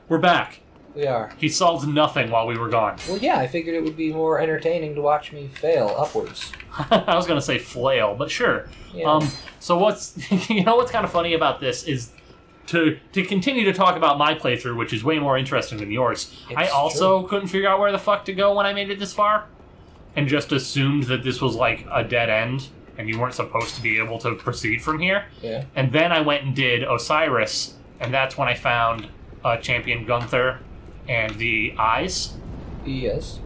we're back. We are. He solved nothing while we were gone. Well, yeah, I figured it would be more entertaining to watch me fail upwards. I was going to say flail, but sure. Yeah. So what's what's kind of funny about this is to continue to talk about my playthrough, which is way more interesting than yours. I also couldn't figure out where the fuck to go when I made it this far, and just assumed that this was like a dead end, and you weren't supposed to be able to proceed from here. Yeah. And then I went and did Osiris, and that's when I found Champion Gunther and the eyes. Yes.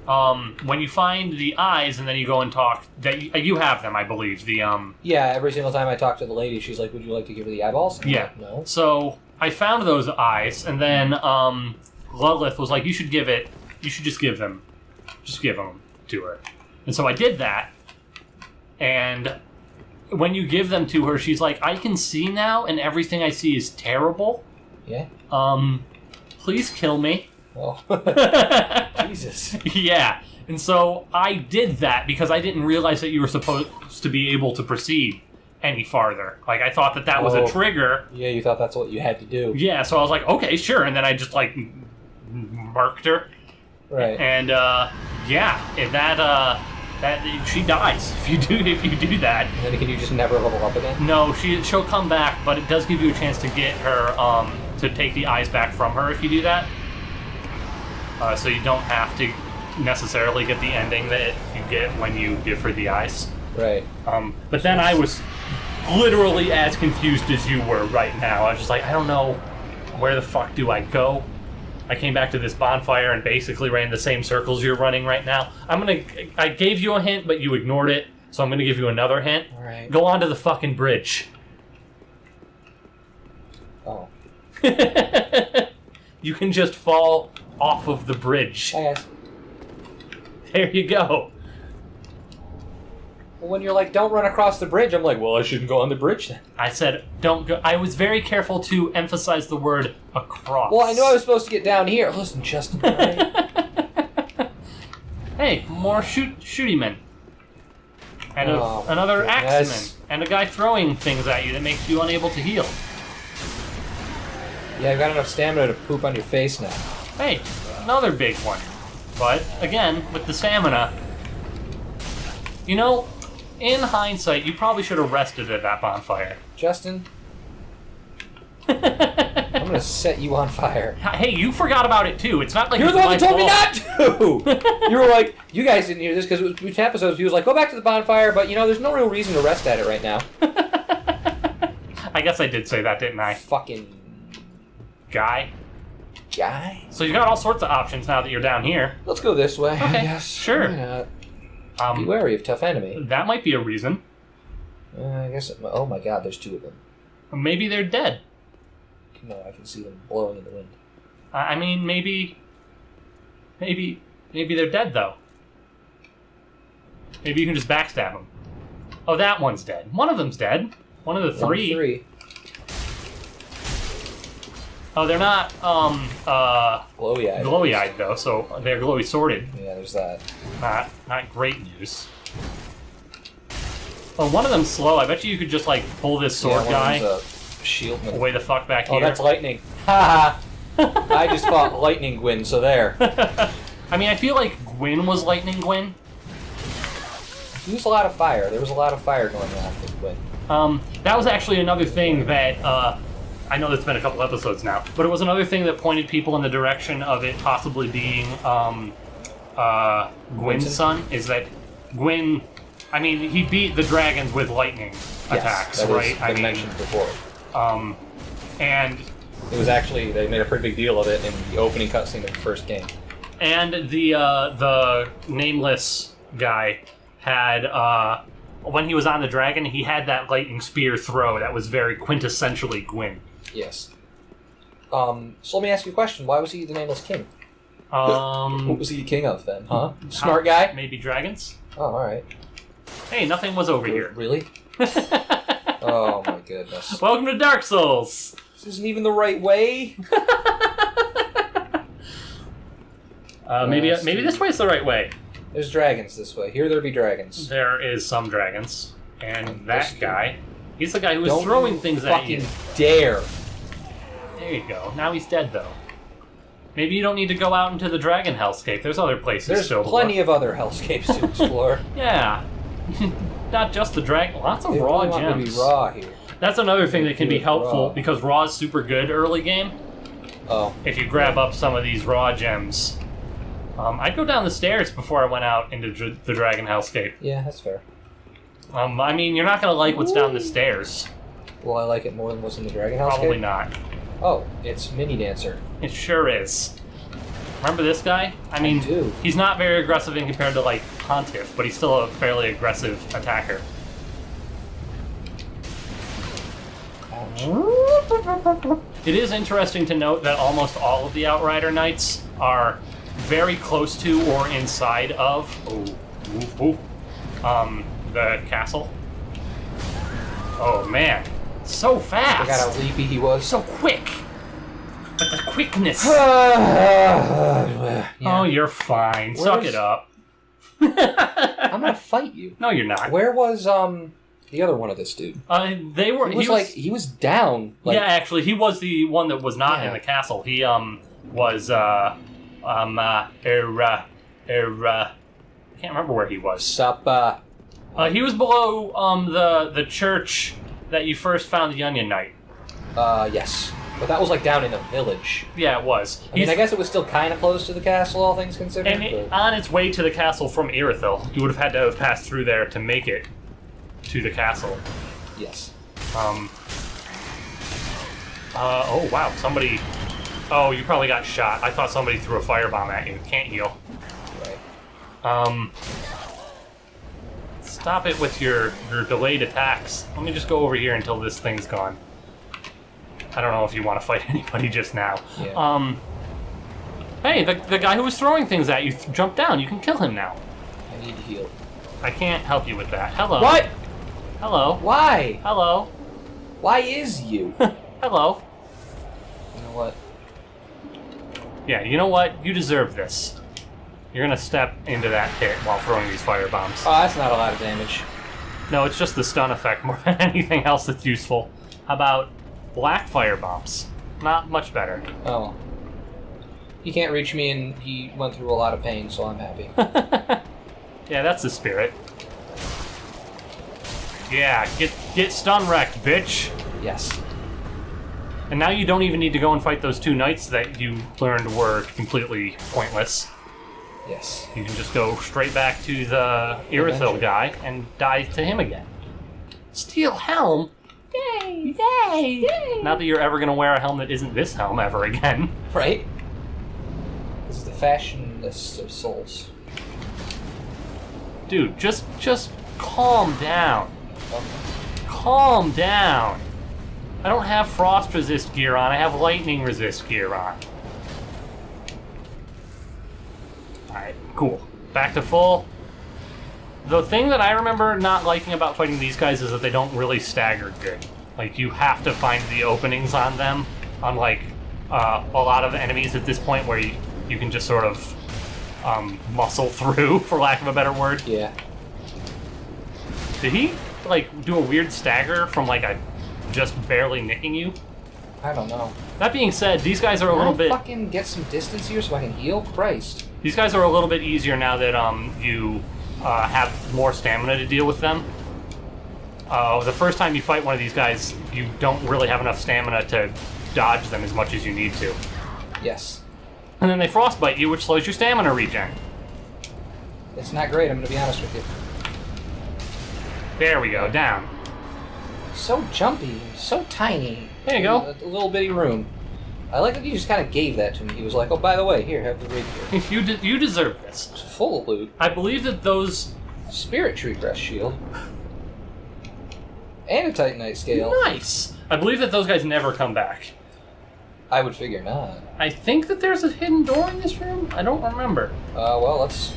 When you find the eyes and then you go and talk, that you have them, I believe. Yeah, every single time I talk to the lady, she's like, would you like to give her the eyeballs? And Yeah. like, no. So I found those eyes, and then Lilith was like, you should just give them to her. And so I did that, and when you give them to her, she's like, I can see now, and everything I see is terrible. Yeah. Please kill me. Oh. Jesus. Yeah. And so I did that because I didn't realize that you were supposed to be able to proceed any farther. Like, I thought that was a trigger. Yeah, you thought that's what you had to do. Yeah, so I was like, okay, sure. And then I just, like, murked her. Right. And, that she dies if you do that. And then can you just never level up again? No, she'll come back, but it does give you a chance to get her, to take the eyes back from her if you do that. So you don't have to necessarily get the ending that you get when you give her the eyes. Right. But then I was literally as confused as you were right now. I was just like, I don't know, where the fuck do I go? I came back to this bonfire and basically ran the same circles you're running right now. I gave you a hint, but you ignored it, so I'm gonna give you another hint. All right. Go onto the fucking bridge. Oh. You can just fall off of the bridge. Hi, guys. There you go. Well, when you're like, don't run across the bridge, I'm like, well, I shouldn't go on the bridge then. I said, don't go. I was very careful to emphasize the word across. Well, I knew I was supposed to get down here. Listen, Justin. Right? Hey, more shooty men. And another goodness. axeman. And a guy throwing things at you that makes you unable to heal. Yeah, I've got enough stamina to poop on your face now. Hey, another big one. But, again, with the stamina, in hindsight, you probably should have rested at that bonfire. Justin, I'm gonna set you on fire. Hey, you forgot about it too. It's not like You're it's the one my who told me fault. not to! You were like, you guys didn't hear this because it was between episodes. He was like, go back to the bonfire, but there's no real reason to rest at it right now. I guess I did say that, didn't I? Fucking guy. So you got all sorts of options now that you're down here. Let's go this way. Okay, Yes. sure. Why not? Be wary of tough enemy. That might be a reason. I guess. Oh my God, there's two of them. Maybe they're dead. No, I can see them blowing in the wind. I mean, maybe they're dead though. Maybe you can just backstab them. Oh, that one's dead. One of them's dead. One of the three. Oh, they're not glowy-eyed. Glowy-eyed though, so they're glowy sworded. Yeah, there's that. Not great news. Oh, one of them's slow. I bet you could just pull this sword guy shieldman. way the fuck back here. Oh, that's lightning. Ha ha! I just fought lightning Gwyn, so there. I mean, I feel like Gwyn was lightning Gwyn. He used a lot of fire. There was a lot of fire going on with Gwyn. That was actually another thing that I know it's been a couple episodes now, but it was another thing that pointed people in the direction of it possibly being Gwyn's son. Is that Gwyn? I mean, he beat the dragons with lightning attacks, right? I mentioned before. And it was actually, they made a pretty big deal of it in the opening cutscene of the first game. And the nameless guy had when he was on the dragon, he had that lightning spear throw that was very quintessentially Gwyn. Yes. So let me ask you a question. Why was he the nameless king? What was he king of then? Huh? Smart guy? Maybe dragons? Oh, alright. Hey, nothing was over here. Really? Oh my goodness. Welcome to Dark Souls! This isn't even the right way? Maybe this way's the right way. There's dragons this way. Here there be dragons. There is some dragons. And that guy, he's the guy who was throwing things at you. Don't fucking dare There you go. Now he's dead, though. Maybe you don't need to go out into the dragon hellscape. There's other places There's still plenty of other hellscapes to explore. Yeah. Not just the dragon. Lots of They raw really want gems. to be raw here. That's another thing that can be helpful, raw. because raw is super good early game. Oh. If you grab up some of these raw gems. I'd go down the stairs before I went out into the dragon hellscape. Yeah, that's fair. I mean, you're not going to like what's down the stairs. Will I like it more than what's in the dragon hellscape? Probably not. Oh, it's Mini Dancer. It sure is. Remember this guy? I mean, do. He's not very aggressive in compared to, like, Pontiff, but he's still a fairly aggressive attacker. Ouch. It is interesting to note that almost all of the Outrider Knights are very close to or inside of the castle. Oh, man. So fast! Look at how leapy he was. So quick! But the quickness... Yeah. Oh, you're fine. Suck it up. I'm gonna fight you. No, you're not. Where was the other one of this dude? They were. He was down. Like, yeah, actually, he was the one that was not in the castle. He was I can't remember where he was. Sup. He was below the church that you first found the Onion Knight. Yes. But that was like down in a village. Yeah, it was. I mean, I guess it was still kind of close to the castle, all things considered. And on its way to the castle from Irithyll, you would have had to have passed through there to make it to the castle. Yes. Oh, wow, somebody... Oh, you probably got shot. I thought somebody threw a firebomb at you. Can't heal. Right. Stop it with your delayed attacks. Let me just go over here until this thing's gone. I don't know if you want to fight anybody just now. Yeah. Hey, the guy who was throwing things at you jumped down. You can kill him now. I need to heal. I can't help you with that. Hello. What? Hello. Why? Hello. Why is you? Hello. You know what? Yeah, you know what? You deserve this. You're gonna step into that pit while throwing these firebombs. Oh, that's not a lot of damage. No, it's just the stun effect more than anything else that's useful. How about black firebombs? Not much better. Oh. He can't reach me, and he went through a lot of pain, so I'm happy. Yeah, that's the spirit. Yeah, get stun wrecked, bitch. Yes. And now you don't even need to go and fight those two knights that you learned were completely pointless. Yes. You can just go straight back to the Irithyll guy and die to him again. Steel helm? Yay! Yay! Yay! Not that you're ever going to wear a helm that isn't this helm ever again. Right? This is the fashionless of souls. Dude, just calm down. Okay. Calm down. I don't have frost resist gear on, I have lightning resist gear on. Alright, cool. Back to full. The thing that I remember not liking about fighting these guys is that they don't really stagger good. Like, you have to find the openings on them, unlike a lot of enemies at this point where you can just sort of muscle through, for lack of a better word. Yeah. Did he, like, do a weird stagger from, like, just barely nicking you? I don't know. That being said, these guys are a little bit... fucking get some distance here so I can heal? Christ. These guys are a little bit easier now that you have more stamina to deal with them. The first time you fight one of these guys, you don't really have enough stamina to dodge them as much as you need to. Yes. And then they frostbite you, which slows your stamina regen. It's not great, I'm gonna be honest with you. There we go, down. So jumpy, so tiny. There you go. A little bitty room. I like that he just kind of gave that to me. He was like, oh, by the way, here, have the rapier. You deserve this. It's full of loot. I believe that those... Spirit Tree Crest Shield. And a Titanite Scale. Nice! I believe that those guys never come back. I would figure not. I think that there's a hidden door in this room? I don't remember. Well, let's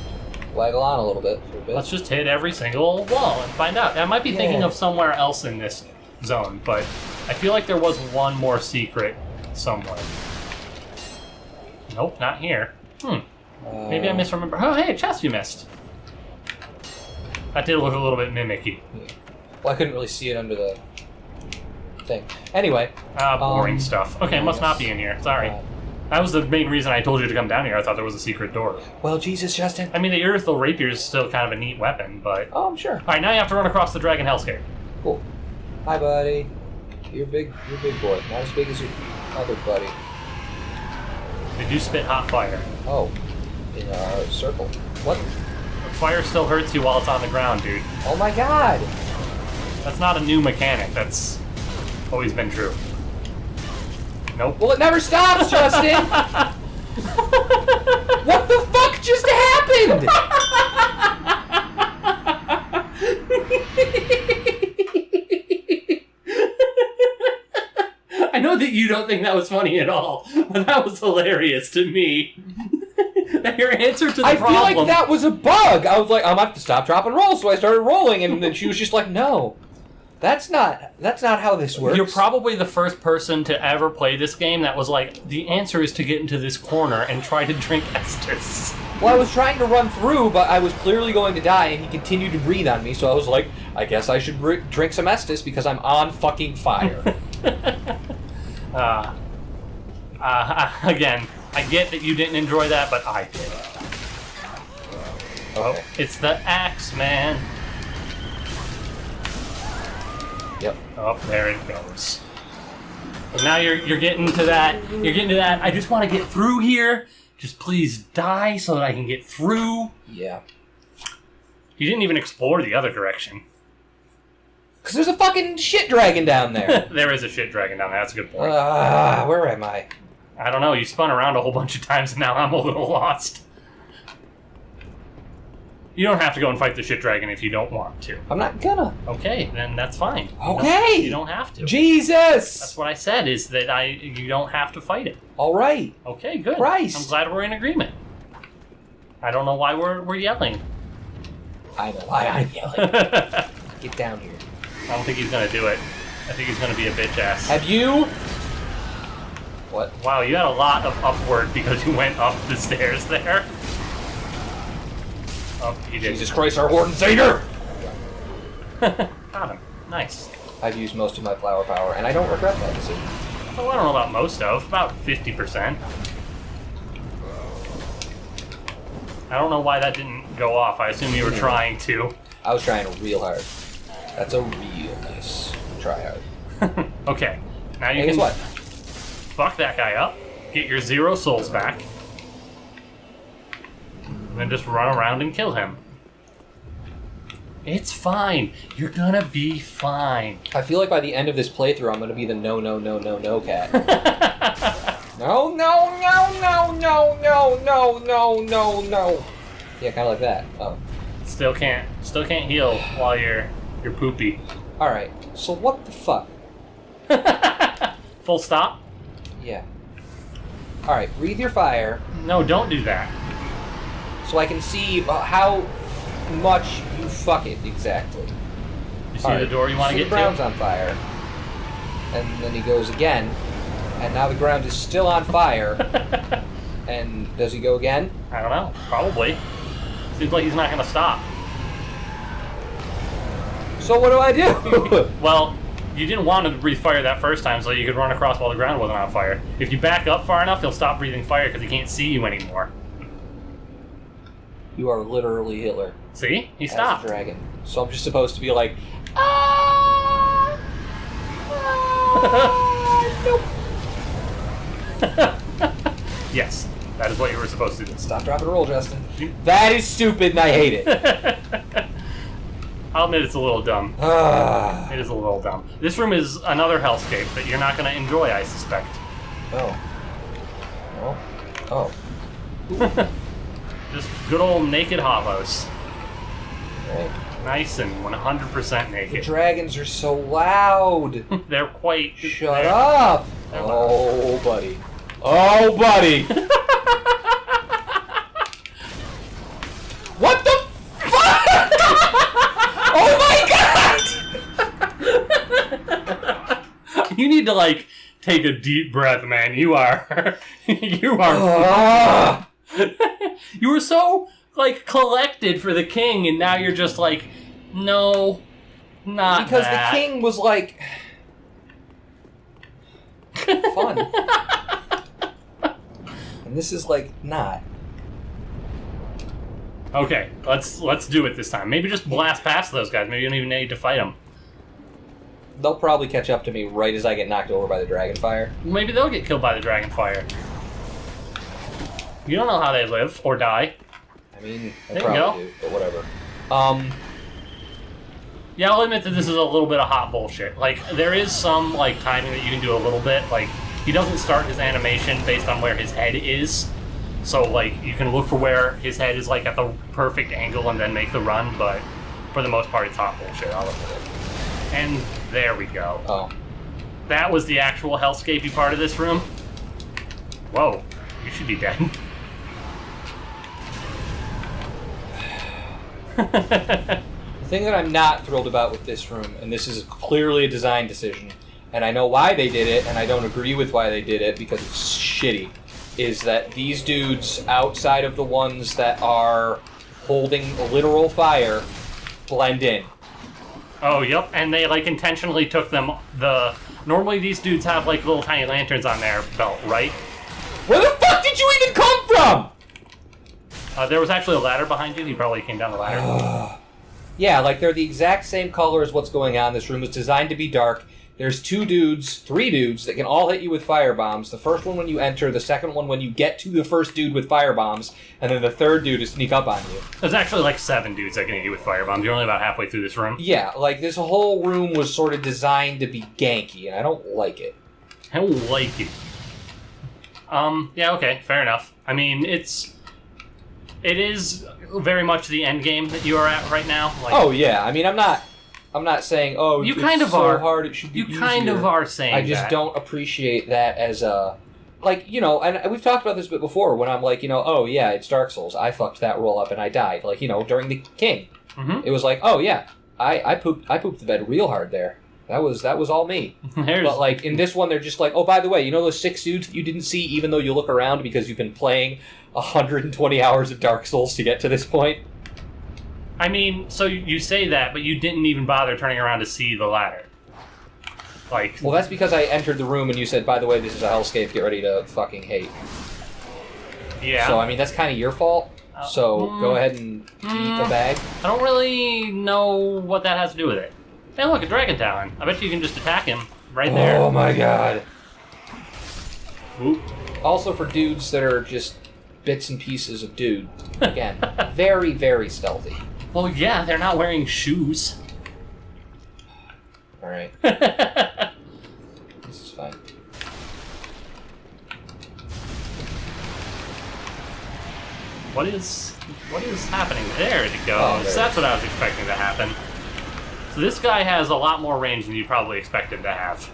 waggle on a little bit for a bit. Let's just hit every single wall and find out. I might be thinking of somewhere else in this zone, but I feel like there was one more secret somewhere. Nope, not here. Maybe I misremember. Oh, hey, a chest you missed. That did look a little bit mimicky. Yeah. Well, I couldn't really see it under the thing. Anyway. Boring stuff. Okay, it must not be in here. Sorry. That was the main reason I told you to come down here. I thought there was a secret door. Well, Jesus, Justin. I mean, the Irithyll Rapier is still kind of a neat weapon, but... Oh, I'm sure. Alright, now you have to run across the Dragon Hellscape. Cool. Hi, buddy. You're big boy. Not as big as your other buddy. They do spit hot fire. Oh. In a circle. What? Fire still hurts you while it's on the ground, dude. Oh my god! That's not a new mechanic. That's always been true. Nope. Well, it never stops, Justin! What the fuck just happened? I know that you don't think that was funny at all, but that was hilarious to me. Your answer to the problem... I feel like that was a bug. I was like, I'm going to have to stop, drop, and roll. So I started rolling, and then she was just like, no. That's not how this works. You're probably the first person to ever play this game that was like, the answer is to get into this corner and try to drink Estus. Well, I was trying to run through, but I was clearly going to die, and he continued to breathe on me, so I was like, I guess I should drink some Estus because I'm on fucking fire. Again, I get that you didn't enjoy that, but I did. Okay. Oh, it's the axe, man. Yep. Oh, there it goes. And now you're getting to that. You're getting to that. I just want to get through here. Just please die so that I can get through. Yeah. You didn't even explore the other direction. Because there's a fucking shit dragon down there. There is a shit dragon down there. That's a good point. Where am I? I don't know. You spun around a whole bunch of times and now I'm a little lost. You don't have to go and fight the shit dragon if you don't want to. I'm not gonna. Okay, then that's fine. Okay. You don't have to. Jesus! That's what I said, is that you don't have to fight it. All right. Okay, good. Christ. I'm glad we're in agreement. I don't know why we're yelling. I know why I'm yelling. Get down here. I don't think he's going to do it. I think he's going to be a bitch ass. Have you? What? Wow, you had a lot of upward because you went up the stairs there. Oh, you did. Jesus Christ, our Lord and Savior! Got him. Nice. I've used most of my flower power, and I don't regret that decision. Well, I don't know about most of. About 50%. I don't know why that didn't go off. I assume you were trying to. I was trying real hard. That's a real nice try hard. Okay. Now you And can guess what? fuck that guy up, get your 0 souls back, and then just run around and kill him. It's fine. You're gonna be fine. I feel like by the end of this playthrough, I'm gonna be the no cat. No. Yeah, kind of like that. Oh. Still can't heal while you're poopy. All right. So what the fuck? Full stop? Yeah. All right. Breathe your fire. No, don't do that. So I can see how much you fuck it exactly. You see the door you want to get the ground's to? on fire. And then he goes again. And now the ground is still on fire. And does he go again? I don't know. Probably. Seems like he's not going to stop. So what do I do? Well, you didn't want to breathe fire that first time so you could run across while the ground wasn't on fire. If you back up far enough, he'll stop breathing fire because he can't see you anymore. You are literally Hitler. See? He As stopped. a dragon. So I'm just supposed to be like, nope. Yes, that is what you were supposed to do. Stop, drop, and roll, Justin. That is stupid, and I hate it. I'll admit it's a little dumb. It is a little dumb. This room is another hellscape that you're not going to enjoy, I suspect. Oh. Oh. Just good old naked hollows. Right. Nice and 100% The naked. dragons are so loud. They're quite... Shut up. They're Oh, buddy. Oh, buddy. What the fuck? Oh my god! You need to, like, take a deep breath, man. You are... you are... You were so, like, collected for the king, and now you're just like, no, not Because that. the king was like, fun. And this is, like, not. Okay, let's do it this time. Maybe just blast past those guys. Maybe you don't even need to fight them. They'll probably catch up to me right as I get knocked over by the dragon fire. Maybe they'll get killed by the dragon fire. You don't know how they live or die. I mean, I There you probably do, but whatever. Yeah, I'll admit that this is a little bit of hot bullshit. Like, there is some, like, timing that you can do a little bit. Like, he doesn't start his animation based on where his head is. So, like, you can look for where his head is, like, at the perfect angle and then make the run, but for the most part, it's hot bullshit. I'll admit it. And there we go. Oh. That was the actual hellscapey part of this room. Whoa, you should be dead. The thing that I'm not thrilled about with this room, and this is clearly a design decision, and I know why they did it, and I don't agree with why they did it because it's shitty, is that these dudes outside of the ones that are holding literal fire blend in. Oh, yep, and they, like, intentionally took them, normally these dudes have, like, little tiny lanterns on their belt, right? Where the fuck did you even come from? There was actually a ladder behind you. You probably came down the ladder. Yeah, like, they're the exact same color as what's going on. This room is designed to be dark. There's three dudes that can all hit you with fire bombs. The first one when you enter, the second one when you get to the first dude with fire bombs, and then the third dude to sneak up on you. There's actually like 7 dudes that can hit you with firebombs. You're only about halfway through this room. Yeah, like this whole room was sort of designed to be ganky, and I don't like it. I don't like it. Yeah, okay, fair enough. I mean, it is very much the end game that you are at right now. Like, oh yeah, I mean, I'm not saying, oh, you it's kind of so are. hard, it should be You easier. kind of are saying I just that. don't appreciate that as a... Like, you know, and we've talked about this a bit before, when I'm like, you know, oh yeah, it's Dark Souls. I fucked that roll up and I died. Like, you know, during the King. Mm-hmm. It was like, oh yeah, I pooped the bed real hard there. That was all me. But like, in this one, they're just like, oh, by the way, you know those 6 dudes that you didn't see even though you look around because you've been playing 120 hours of Dark Souls to get to this point? I mean, so you say that, but you didn't even bother turning around to see the ladder. Like, Well, that's because I entered the room and you said, by the way, this is a hellscape, get ready to fucking hate. yeah. So, I mean, that's kind of your fault. So, go ahead and eat the bag. I don't really know what that has to do with it. Hey, look, a dragon talon. I bet you can just attack him right there. Oh my god. Oop. Also for dudes that are just bits and pieces of dude. Again, very, very stealthy. Well, yeah, they're not wearing shoes. Alright. This is fine. What is happening? There it goes. Oh, there. That's what I was expecting to happen. So this guy has a lot more range than you probably expect him to have.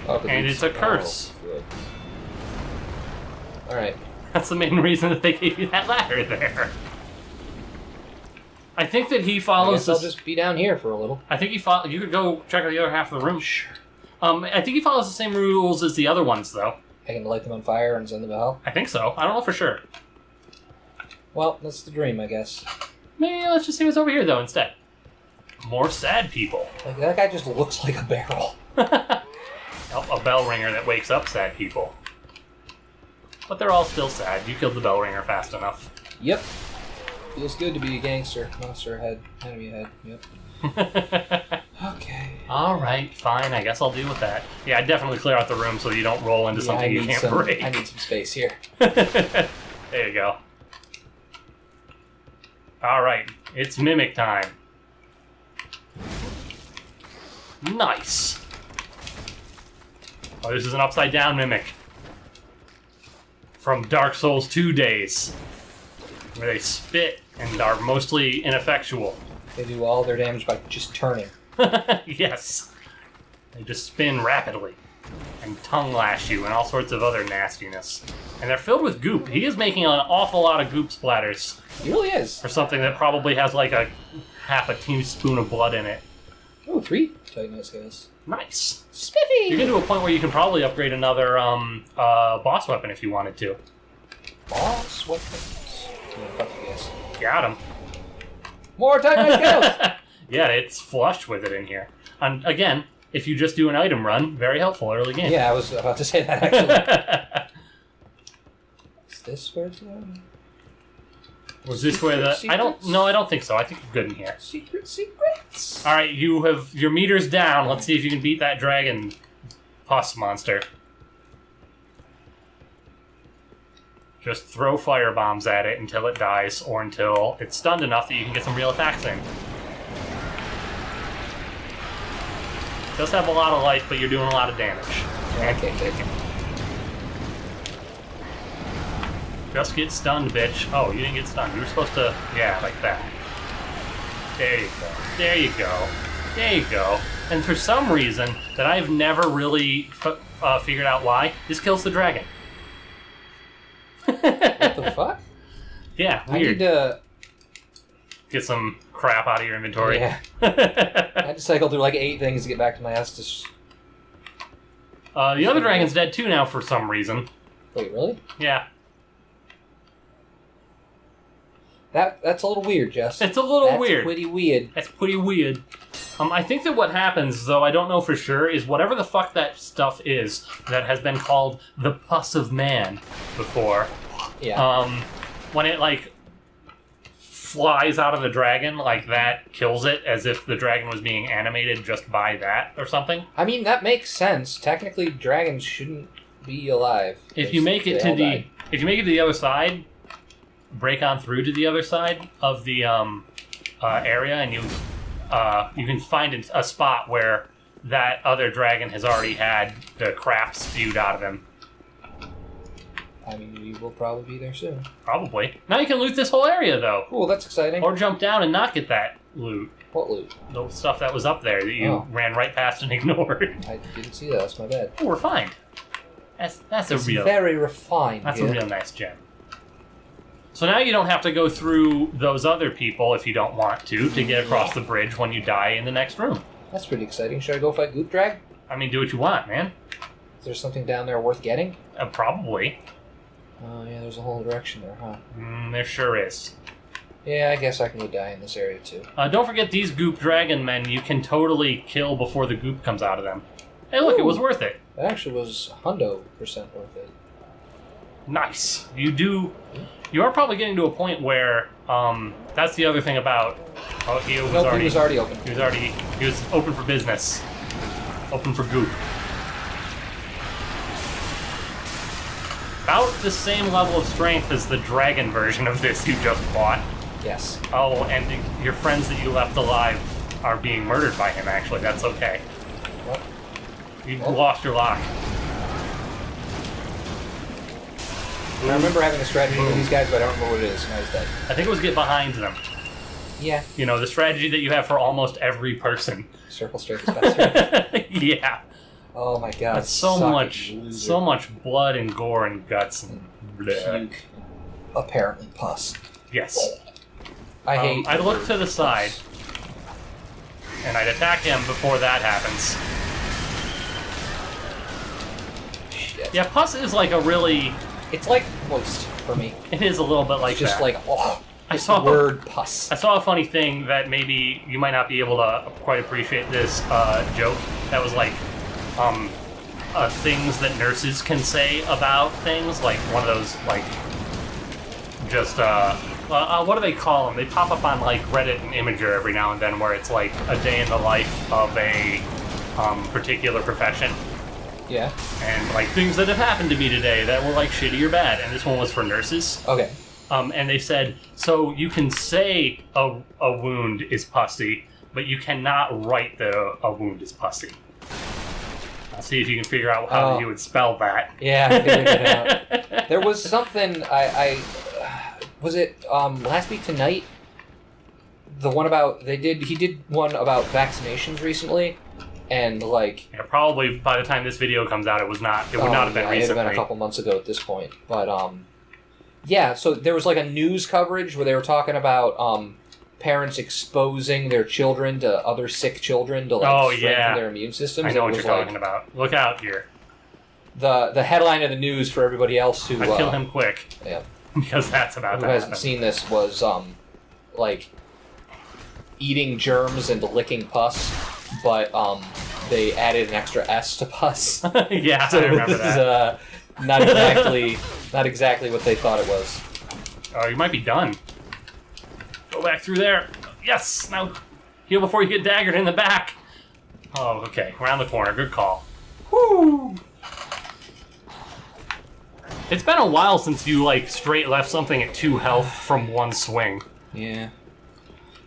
And it's a curse. Alright. That's the main reason that they gave you that ladder there. I think that he I follows guess I'll this. just be down here for a little. I think you could go check out the other half of the room. Sure. I think he follows the same rules as the other ones, though. I can light them on fire and send them to hell? I think so. I don't know for sure. Well, that's the dream, I guess. Maybe let's just see what's over here, though, instead. More sad people. Like, that guy just looks like a barrel. A bell ringer that wakes up sad people. But they're all still sad. You killed the bell ringer fast enough. Yep. Feels good to be a gangster. Monster ahead. Enemy ahead. Yep. Okay. Alright, fine. I guess I'll deal with that. Yeah, I'd definitely clear out the room so you don't roll into something you can't break. I need some space here. There you go. Alright, it's mimic time. Nice. Oh, this is an upside down mimic. From Dark Souls 2 days. Where they spit and are mostly ineffectual. They do all their damage by just turning. Yes. They just spin rapidly. And tongue lash you and all sorts of other nastiness. And they're filled with goop. He is making an awful lot of goop splatters. He really is. For something that probably has like a half a teaspoon of blood in it. Oh, 3 Titanite scales. Nice. Spiffy! You're getting to a point where you can probably upgrade another boss weapon if you wanted to. Boss weapons. Yeah, fuck you guys. Got him. More Titanite scales! Yeah, it's flush with it in here. And again, if you just do an item run, very helpful early game. Yeah, I was about to say that actually. Is this where it's going? Was this where the... I don't think so. I think you're good in here. Secrets. All right, you have your meters down. Let's see if you can beat that dragon pus monster. Just throw fire bombs at it until it dies, or until it's stunned enough that you can get some real attacks in. It does have a lot of life, but you're doing a lot of damage. Yeah, I can't take it. Just get stunned, bitch. Oh, you didn't get stunned. You were supposed to... Yeah, like that. There you go. There you go. There you go. And for some reason that I've never really figured out why, this kills the dragon. What the fuck? Yeah, weird. I need to... Get some crap out of your inventory. Yeah. I had to cycle through like 8 things to get back to my Estus. The other dragon's dead too now for some reason. Wait, really? Yeah. That's a little weird, Jess. It's a little weird. That's pretty weird. That's pretty weird. I think that what happens, though I don't know for sure, is whatever the fuck that stuff is that has been called the pus of man before. Yeah. When it, like, flies out of the dragon, like, that kills it as if the dragon was being animated just by that or something. I mean, that makes sense. Technically, dragons shouldn't be alive. If you make it to the... If you make it to the other side, break on through to the other side of the area, and you can find a spot where that other dragon has already had the crap spewed out of him. I mean, we will probably be there soon. Probably. Now you can loot this whole area, though. Cool, that's exciting. Or jump down and not get that loot. What loot? The stuff that was up there that you ran right past and ignored. I didn't see that. That's my bad. Oh, refined. That's a real... very refined. That's a real nice gem. So now you don't have to go through those other people if you don't want to get across the bridge when you die in the next room. That's pretty exciting. Should I go fight Goop Drag? I mean, do what you want, man. Is there something down there worth getting? Probably. Oh, yeah, there's a whole direction there, huh? There sure is. Yeah, I guess I can go die in this area, too. Don't forget these Goop Dragon men you can totally kill before the goop comes out of them. Hey, look, it was worth it. That actually was 100% worth it. Nice. You are probably getting to a point where, that's the other thing about... Oh, he was already open. He was open for business. Open for Goop. About the same level of strength as the dragon version of this you just bought. Yes. Oh, and your friends that you left alive are being murdered by him, actually. That's okay. What? You lost your lock. I remember having a strategy with these guys, but I don't remember what it is. Now he's dead. I think it was get behind them. Yeah. You know, the strategy that you have for almost every person. Circle strength is faster. Yeah. Oh my god. That's so much blood and gore and guts and puke. Apparently pus. Yes. I hate. I'd look to the side, and I'd attack him before that happens. Shit. Yeah, pus is like a really... It's like moist for me. It is a little bit like it's just that. like, oh, I saw the word pus. I saw a funny thing that maybe you might not be able to quite appreciate this joke. That was like, things that nurses can say about things. Like one of those, like, just, what do they call them? They pop up on, like, Reddit and Imager every now and then where it's like a day in the life of a particular profession. Yeah. And, like, things that have happened to me today that were, like, shitty or bad. And this one was for nurses. Okay. And they said, so you can say a wound is pussy, but you cannot write a wound is pussy. I'll see if you can figure out how you would spell that. Yeah, I figured it out. There was something, was it last week tonight? The one about, he did one about vaccinations recently. And like, yeah, probably by the time this video comes out, it would not have been recently. It had been a couple months ago at this point. But yeah. So there was like a news coverage where they were talking about parents exposing their children to other sick children to like strengthen their immune systems. I know what you're talking about. Look out here. The headline of the news for everybody else who I'd kill him quick. Yeah, because that's about who hasn't seen this was like eating germs and licking pus. But they added an extra S to bus. Yeah, So I remember it that. was not exactly what they thought it was. Oh, you might be done. Go back through there. Yes! Now, heal before you get daggered in the back. Oh, okay. Around the corner. Good call. Woo! It's been a while since you, like, straight left something at 2 health from one swing. Yeah.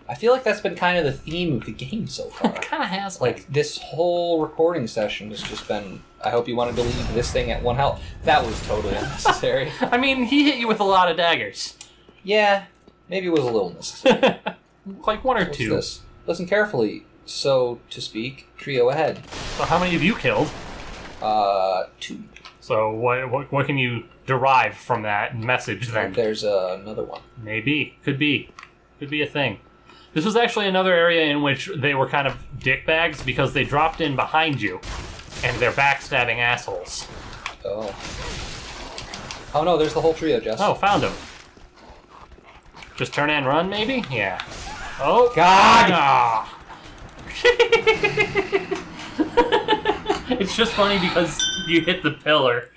I feel like that's been kind of the theme of the game so far. It kind of has, Like, this whole recording session has just been, I hope you wanted to leave this thing at 1 health. That was totally unnecessary. I mean, he hit you with a lot of daggers. Yeah, maybe it was a little necessary. Like 1 or What's 2. this? Listen carefully, so to speak, trio ahead. So how many have you killed? 2. So what can you derive from that message then? There's another one. Maybe. Could be a thing. This was actually another area in which they were kind of dickbags because they dropped in behind you and they're backstabbing assholes. Oh. Oh no, there's the whole trio, Jess. Oh, found him. Just turn and run, maybe? Yeah. Oh, God! Ah. It's just funny because you hit the pillar.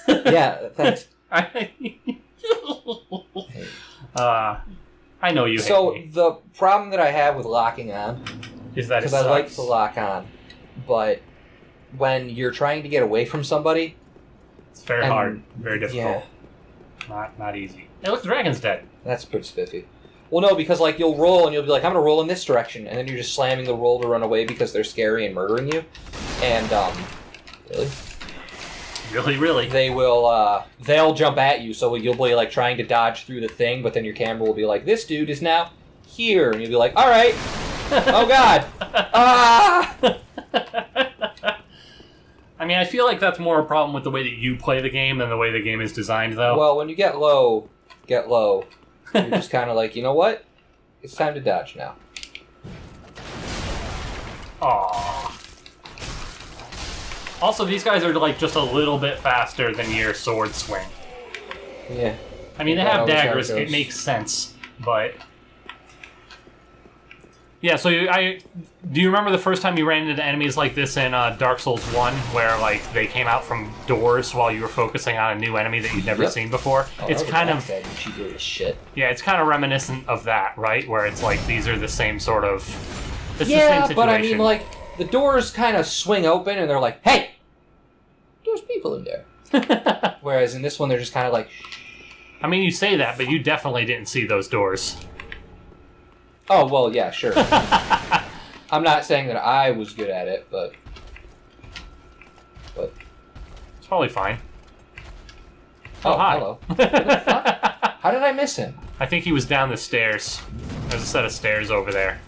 Yeah, thanks. I know you hate So, me. the problem that I have with locking on, Is that it because I like sucks. to lock on, but when you're trying to get away from somebody, It's very and- hard. Very difficult. Not easy. Hey, look, the dragon's dead. that's pretty spiffy. Well, no, because like you'll roll and you'll be like, I'm gonna roll in this direction, and then you're just slamming the roll to run away because they're scary and murdering you. And Really? they will they'll jump at you, so you'll be like trying to dodge through the thing, but then your camera will be like, this dude is now here, and you'll be like, all right, oh god, ah. I mean, I feel like that's more a problem with the way that you play the game than the way the game is designed, though. Well, when you get low. You're just kind of like, you know what? It's time to dodge now. Aww. Also, these guys are like just a little bit faster than your sword swing. Yeah. I mean, they That have always how it daggers. It goes. makes sense, but yeah. So, do you remember the first time you ran into enemies like this in Dark Souls 1, where like they came out from doors while you were focusing on a new enemy that you'd never Yep. seen before? Oh, It's that was kind bad, of bad, she did this shit. yeah. It's kind of reminiscent of that, right? Where it's like these are the same sort of. It's the same Yeah, situation. but I mean, like, the doors kind of swing open, and they're like, hey, there's people in there. Whereas in this one, they're just kind of like, I mean, you say that, but you definitely didn't see those doors. oh, well, yeah, sure. I'm not saying that I was good at it, but It's probably fine. oh, hi. hello. What the fuck? How did I miss him? I think he was down the stairs. There's a set of stairs over there.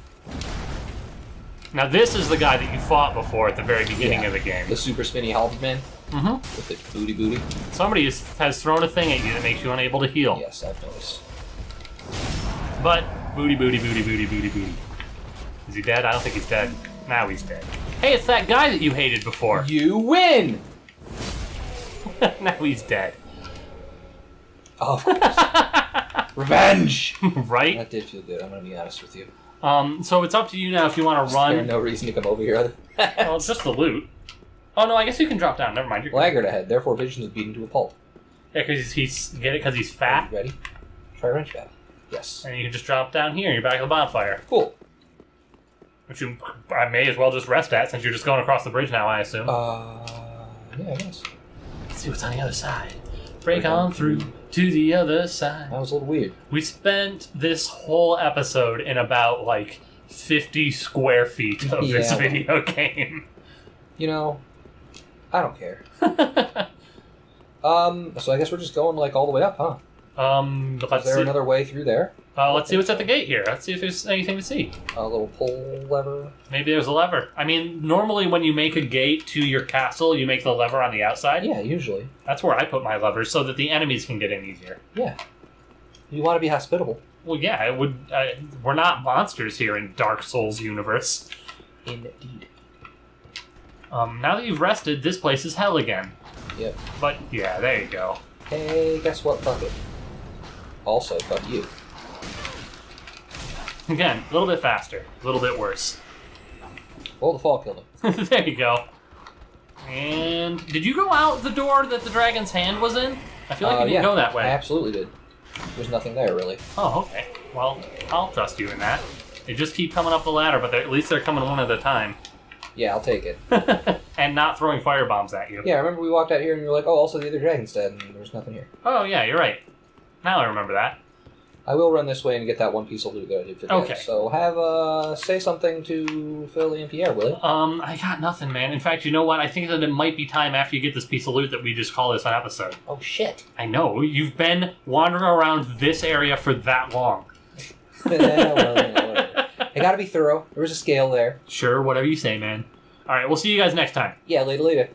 Now this is the guy that you fought before at the very beginning Yeah. of the game. The super spinny halberman Mm-hmm. with the booty. Somebody has thrown a thing at you that makes you unable to heal. Yes, I've noticed. But booty. Is he dead? I don't think he's dead. Now he's dead. Hey, it's that guy that you hated before. You win! Now he's dead. Oh, of course. Revenge! Right? That did feel good, I'm gonna be honest with you. So it's up to you now if you want to There's run. no reason to come over here. Well, it's just the loot. Oh no, I guess you can drop down. Never mind. You're Laggard ahead, therefore vision is beaten to a pulp. Yeah, because he's get it because he's Are fat, you ready? Try wrench battle. Yes. and you can just drop down here. You're back at the bonfire, Cool. which I may as well just rest at since you're just going across the bridge now. I assume. Yeah, I guess. Let's see what's on the other side. Break on through to the other side. That was a little weird. We spent this whole episode in about like 50 square feet of this Yeah. video game. You know, I don't care. So I guess we're just going like all the way up, huh? Is Let's there see. another way through there? Let's see what's at the gate here. Let's see if there's anything to see. A little pull lever. Maybe there's a lever. I mean, normally when you make a gate to your castle, you make the lever on the outside. Yeah, usually. That's where I put my levers so that the enemies can get in easier. Yeah. You want to be hospitable. Well, yeah, it would. We're not monsters here in Dark Souls universe. Indeed. Now that you've rested, this place is hell again. Yep. But yeah, there you go. Hey, guess what? Fuck it. Also, fuck you. Again, a little bit faster, a little bit worse. Well, the fall killed him. There you go. And did you go out the door that the dragon's hand was in? I feel like you didn't go that way. I absolutely did. There's nothing there, really. Oh, okay. Well, I'll trust you in that. They just keep coming up the ladder, but at least they're coming one at a time. Yeah, I'll take it. And not throwing firebombs at you. Yeah, I remember we walked out here and you were like, oh, also the other dragon's dead, and there's nothing here. Oh, yeah, you're right. Now I remember that. I will run this way and get that one piece of loot that I did for Okay. So say something to Philly and Pierre, will you? I got nothing, man. In fact, you know what? I think that it might be time after you get this piece of loot that we just call this an episode. Oh, shit. I know. You've been wandering around this area for that long. Yeah, well, whatever. I gotta be thorough. There was a scale there. Sure, whatever you say, man. All right, we'll see you guys next time. Yeah, later.